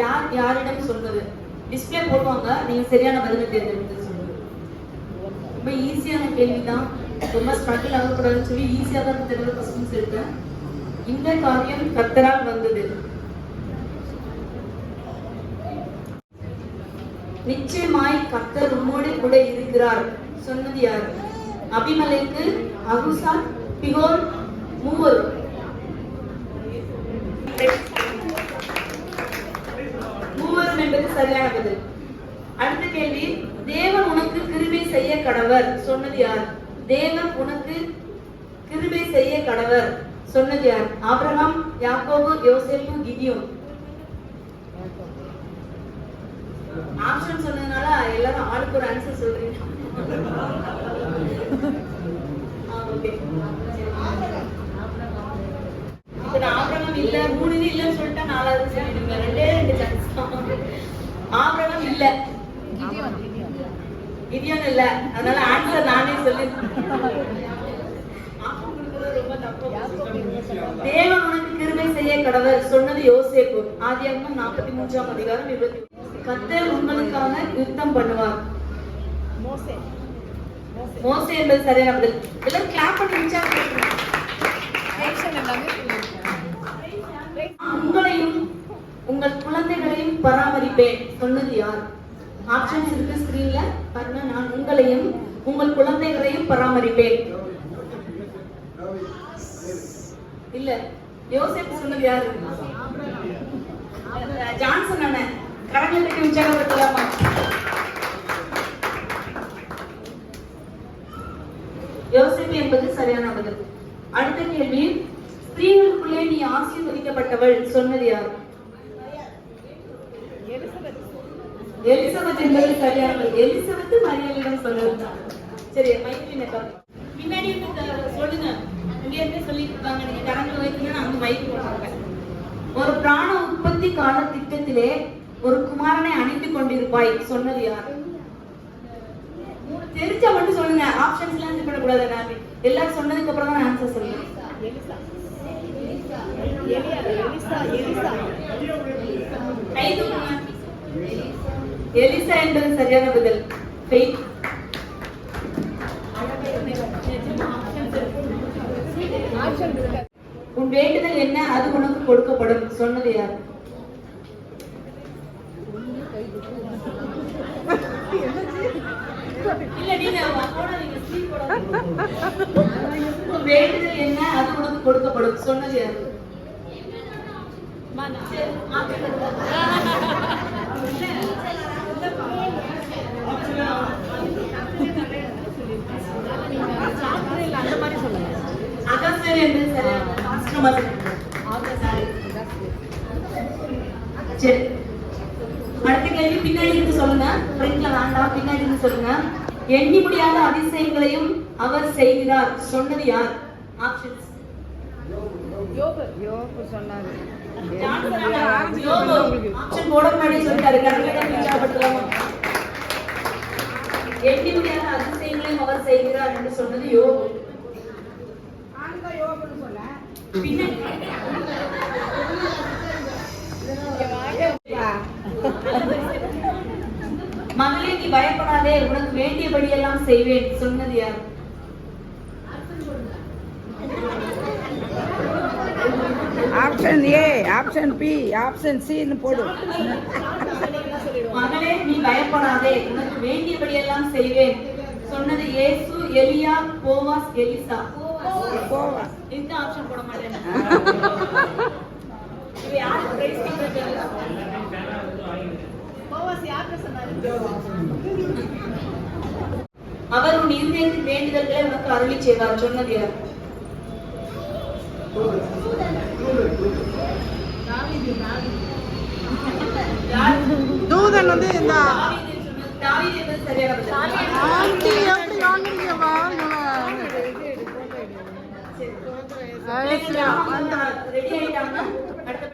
யார் யாரிடம் சொல்வது? டிஸ்பிளே போடுவாங்க, நீங்க சரியான பதிலை தேர்ந்தெடுத்து சொல்லுங்க. ரொம்ப ஈஸியான கேள்விதான், ரொம்ப ஸ்ட்ரகிள் ஆகக்கூடாதுன்னு சொல்லி ஈஸியாக தான் தெரிஞ்ச கொஸ்டின்ஸ் இருக்கேன். இந்த காரியம் கர்த்தரால் வந்தது. நிச்சயமாய் கர்த்தர் உம்மோடு கூட இருக்கிறார் சொன்னது யார்? அபிமலேக்கு, அகுசா, பிகோல், மூவரும். மூவரும் என்பது சரியான பதில். அடுத்த கேள்வி, தேவன் உனக்கு கிருபை செய்ய கடவர் சொன்னது யார்? தேவன் உனக்கு கிருபை செய்ய கடவர் சொன்னது யார்? ஆபிரகாம், யாக்கோபு, யோசேப்பு, கிதியோன். ஆப்ஷன் சொன்னதுனால எல்லாரும் ஆளுக்கு ஒரு ஆன்சர் சொல்றீங்க. ஆபிரகாம் இல்ல, 3 இல்லன்னு சொல்லிட்டா 4வது சொல்லிடுங்க. 2 சான்ஸ் தான். ஆபிரகாம் இல்ல, கிதியோன் இல்ல, அதனால ஆன்சர் நானே சொல்லி. தேவன் உனக்கு கிருபை செய்ய கடவர் சொன்னது யோசேப்பு. ஆதியாகமம் 43ஆம் அதிகாரம் 20. கர்த்தர் உங்களுக்காக யுத்தம் பண்ணுவார். மோசே என்பது சரியான பதில். எல்லாம் கிளாப் பண்ணி உங்களையும் உங்கள் குழந்தைகளையும் பராமரிப்பேன் சொன்னது யார்? ஆப்ஷன்ஸ் இருக்கு ஸ்கிரீன்ல பாருங்க. நான் உங்களையும் உங்கள் குழந்தைகளையும் பராமரிப்பேன். இல்ல, யோசேப்பு சொன்னது யாரு? ஜான்சன் அண்ணன். கரங்களுக்கு உற்சாகப்படுத்தலாமா? யோசேப்பு என்பது சரியான பதில். அடுத்த கேள்வி, ஸ்திரீகளுக்குள்ளே நீ ஆசீர்வதிக்கப்பட்டவள் சொன்னது யார்? எலிசபெத் என்பது சரியான பதில். எலிசபெத் மரியாதையிடம் சொன்னது. சரி, மைக்கு பின்னாடி சொல்லுங்க. இங்கே சொல்லி இருக்காங்க, நீங்க கரண்ட் வைத்தீங்கன்னா அங்க மைக்கு போடுறாங்க. ஒரு பிராண உற்பத்தி கால திட்டத்திலே ஒரு குமாரனை அணிந்து கொண்டிருப்பாய் சொன்னது யார்? தெரிஞ்சா மட்டும் சொல்லுங்க, ஆப்ஷன்ஸ் எல்லாம் இது பண்ணக்கூடாது. நான் எல்லாரும் சொன்னதுக்கு அப்புறம் தான் ஆன்சர் சொல்லுங்க. எலிசா என்பது சரியான பதில். உன் வேண்டுதல் என்ன, அது உனக்கு கொடுக்கப்படும் சொன்னது யார்? வேண்டுதல் என்ன, அது உனக்கு கொடுக்கப்படும் சொன்னது யார்? அகஸ்தியர் என்பது சரியான. சரி, அடுத்த கேள்வி பின்னாடி இருந்து சொல்லுங்க. ஃப்ரண்ட்ல வேண்டாம், பின்னாடி இருந்து சொல்லுங்க. எண்ணி முடியாத அதிசயங்களையும் அவர் செய்கிறார் சொன்னது யார்? ஆப்ஷன்ஸ். யோபு சொன்னாரு. ஆப்ஷன் போட முன்னாடி சொல்லிட்டாரு. எண்ணி முடியாத அதிசயங்களையும் அவர் செய்கிறார் என்று சொன்னது யோபு. மகளே நீ பயப்படாதே, உனக்கு வேண்டியபடி எல்லாம் செய்வேன் சொன்னது யார்? Option A, option B, option C போடு. மகளே நீ பயப்படாதே, உனக்கு வேண்டியபடி எல்லாம் செய்வேன் சொன்னது இயேசு, எலியா, போவாஸ், எலிசா. போவாஸ். இந்த ஆப்ஷன் போட மாட்டேன். இது யார் பிரைஸ் பண்றது? போவாஸ் யாருக்கு சொன்னாரு? அவர் உன் இருதயத்தின் வேண்டுதல்களை உனக்கு அருளி செய்வார் சொன்னது யார்? தூதன் வந்து இந்த தாவீது என்பது சரியான பதில். ஆண்டி எப்படி வாங்குறீங்க வாங்க. ரெடி ஆயிட்டாங்க. அடுத்த